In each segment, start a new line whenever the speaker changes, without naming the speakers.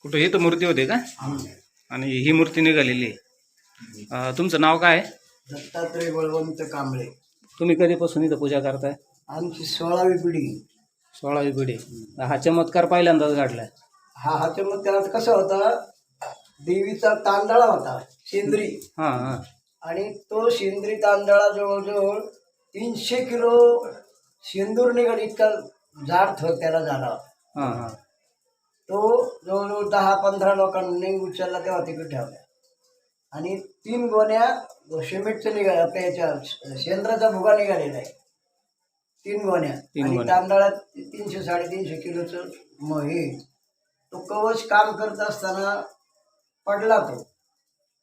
कुठं इथं मूर्ती होते का? आणि ही मूर्ती निघालेली आहे. तुमचं नाव काय आहे?
दत्तात्रय बळवंत कांबळे.
तुम्ही कधीपासून इथं पूजा करताय?
आमची 16वी पिढी.
16वी पिढी. हा चमत्कार पहिल्यांदाच घडलाय.
हा चमत्कार कसा होता, देवीचा तांदळा होता शेंद्री,
हां हां
आणि तो शेंद्री तांदळा जवळजवळ 300 किलो शेंदूर निघाल इतका जाड थर त्याला झाला होता.
हां हां
तो जवळजवळ 10-15 लोकांनी उचलला तेव्हा तिकडे ठेवला. आणि 3 गोण्या सिमेंटचं निघाल्या, आपल्या याच्या शेंद्राचा भुगा निघालेला आहे. 3 गोण्या आणि तांदळात 300-350 किलोचं हे. तो कवच काम करत असताना पडला तो.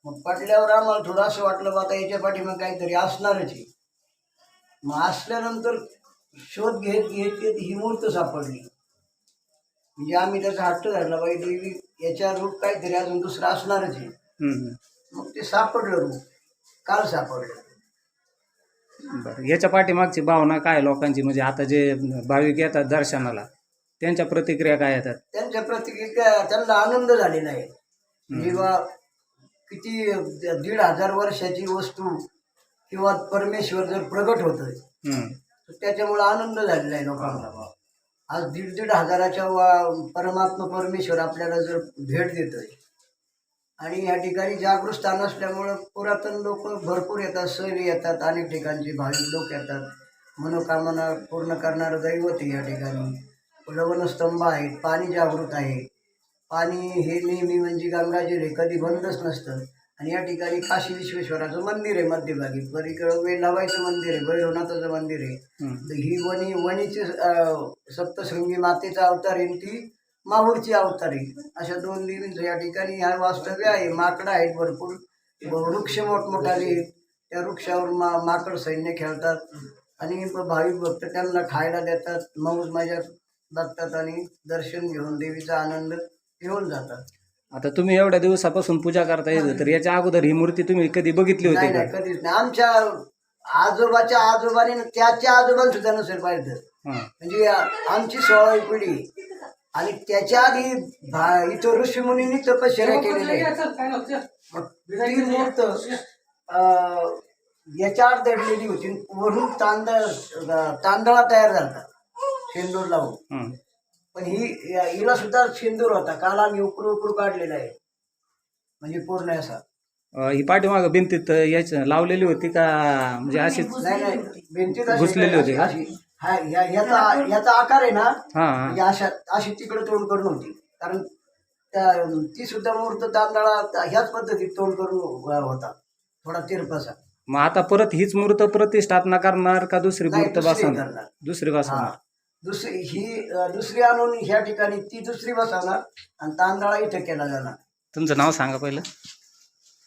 मग पडल्यावर आम्हाला थोडं असं वाटलं बा आता याच्या पाठीमागे काहीतरी असणारच आहे. मग असल्यानंतर शोध घेत घेत घेत ही मूर्त सापडली. म्हणजे आम्ही त्याचा हट्ट धरला बाई देवी याच्या रूप काहीतरी अजून दुसरं असणारच आहे. मग ते सापडलं रूप, काल सापडलं.
बरं, याच्या पाठीमागची भावना काय लोकांची? म्हणजे आता जे भाविक येतात दर्शनाला, त्यांच्या प्रतिक्रिया काय येतात?
त्यांच्या प्रतिक्रिया, त्यांना आनंद झालेला आहे. जेव्हा किती 1,500 वर्षाची वस्तू किंवा परमेश्वर जर प्रगट होतोय तर त्याच्यामुळे आनंद झालेला आहे लोकांना. आज 1,500 परमात्मा परमेश्वर आपल्याला जर भेट देतोय, आणि या ठिकाणी जागृत स्थान असल्यामुळं पुरातन लोक भरपूर येतात, सैरी येतात, अनेक ठिकाणचे भाविक लोक येतात. मनोकामना पूर्ण करणारं दैवत आहे या ठिकाणी. लवणस्तंभ आहेत, पाणी जागृत आहे. पाणी हे नेहमी म्हणजे गंगाजल हे कधी बंदच नसतं. आणि या ठिकाणी काशी विश्वेश्वराचं मंदिर आहे मध्यभागी, पलीकडं वेलाबाईचं मंदिर आहे, भैरवनाथाचं मंदिर आहे. तर ही वणीची सप्तशृंगी मातेचा अवतार आहे, ती माहूरची अवतार आहे. अशा 2 देवींचं या ठिकाणी ह्या वास्तव्य आहे. माकडं आहेत भरपूर, वृक्ष मोठमोठाले आहेत. त्या वृक्षावर माकड सैन्य खेळतात आणि भाविक भक्त त्यांना खायला देतात, मौज मजा बघतात आणि दर्शन घेऊन देवीचा आनंद घेऊन जातात.
आता तुम्ही एवढ्या दिवसापासून पूजा करता येत, तर याच्या अगोदर ही मूर्ती तुम्ही कधी बघितली होती का?
नाही, कधीच नाही. आमच्या आजोबाच्या आजोबाने, त्याच्या आजोबाने सुद्धा नसेल पाहिजे. म्हणजे आमची 16वी पिढी. आणि त्याच्या आधी इथं ऋषीमुनींनी तपश्चर्या केलेली आहे. मग ती मूर्त याच्यावर दडलेली होती. वरून तांदळा तयार झाला शेंदूर लावून. पण हिला सुद्धा शेंदूर होता. काल आम्ही उकरू काढलेला आहे, म्हणजे पूर्ण असा.
ही पाठीमागं भिंतीत याच लावलेली होती का? म्हणजे अशीच?
नाही, भिंतीत
घुसलेली होती का?
याचा आकार आहे ना,
हां
म्हणजे अशी तिकडे तोंड करून होती. कारण ती सुद्धा मूर्त तांदळा ह्याच पद्धतीत तोंड करून होता, थोडा तिरपसा.
मग आता परत हीच मूर्त प्रतिष्ठापना करणार का दुसरी मूर्त बसवणार? दुसरी बसवणार.
दुसरी आणून ह्या ठिकाणी ती दुसरी बसवणार आणि तांदळा इथे केला जाणार.
तुमचं नाव सांगा पहिलं.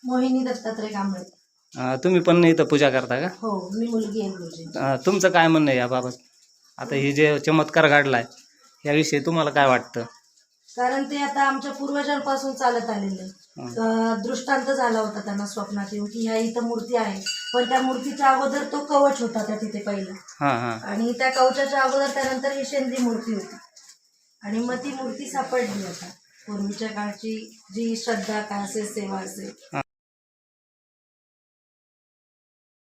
मोहिनी दत्तात्रय कांबळे.
तुम्ही पण इथं पूजा करता का?
हो, मी मुलगी आहे मुलगी.
तुमचं काय म्हणणं आहे याबाबत? आता ही जे चमत्कार घडलाय याविषयी तुम्हाला काय वाटतं?
कारण ते आता आमच्या पूर्वजांपासून चालत आलेलं आहे. दृष्टांत झाला होता त्यांना स्वप्नात येऊन की ह्या इथं मूर्ती आहे, पण त्या मूर्तीच्या अगोदर तो कवच होता त्या तिथे पहिला. आणि त्या कवचाच्या अगोदर त्यानंतर ही शेंद्री मूर्ती होती. आणि मग ती मूर्ती सापडली आता. पूर्वीच्या काळची जी श्रद्धा काय असेल, सेवा असेल,